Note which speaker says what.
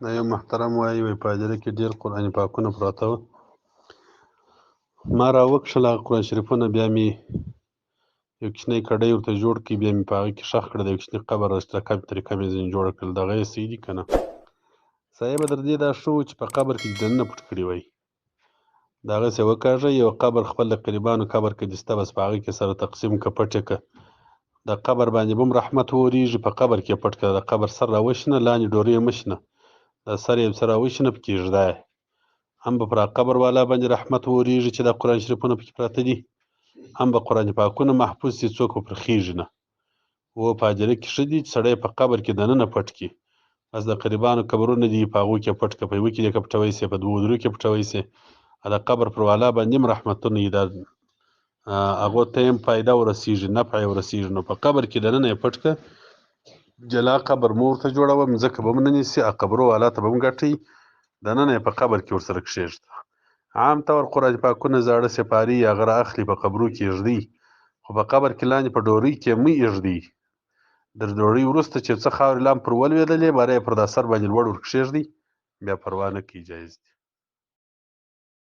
Speaker 1: دا یو محترم وایي په هدیره کې ډېر قرآن پاکونه پراته وو. ما راوکښل هغه قرآن شریفونه، بیا مې یو کوچنی کډۍ ورته جوړ کړي، بیا مې په هغه کې ښخ کړه. د یو کوچني قبر اشتراکي طریقه مې ځینې جوړه کړل. دغه یې صحیح دي که نه؟ صحیح به در دې دا ښه وو چې په قبر کې دننه پټ کړي وای. د هغسې وکاږه یو قبر خپل د قریبانو قبر کې دسته بس په هغه کې سره تقسیم که پټ یې که د قبر باندې به هم رحمت وورېږي. په قبر کې پټ کړه، د قبر سر راوشنه، لاندې ډورۍ مه شنه، د سر یې څه راوشنه، پکې ږده یې، هم به پر قبر والا باندې رحمت وورېږي چې دا قرآن شریفونه پکې پراته دي، هم به قرآن پاکونه محفوظ دي، څوک به پرې خېږي نه. و په هدیره کې ښه دي چې سړی په قبر کې دننه پټ کړي. بس د قریبانو قبرونه دي په هغو کې پټ کړه، په یوه کې دې که پټوی سې، په دوو درو کې پټوی سې، د قبر پر والا باندې هم رحمتونه وي، دا هغو ته هم فایده ورسېږي، نفع یې ورسېږي. نو په قبر کې دننه یې پټ کړه، جلا قبر مه ورته جوړوه، مځکه به هم نه نیسي، قبرو والا ته به هم ګټئ، دننه یې په قبر کې ورسره کښېږده. عام طور قرآن پاکونه زاړه سپاري یا غره اخلي، په قبرو کې ایږدئ، خو په قبر کې لاندې په ډورۍ کې مه ایږدئ. د ډوړۍ وروسته چې څه خاورې لا هم پر ولوېدلې، باره یې پر دا سر باندې لوړ ور کښېږدئ، بیا پروا نه کوي، جایز دي.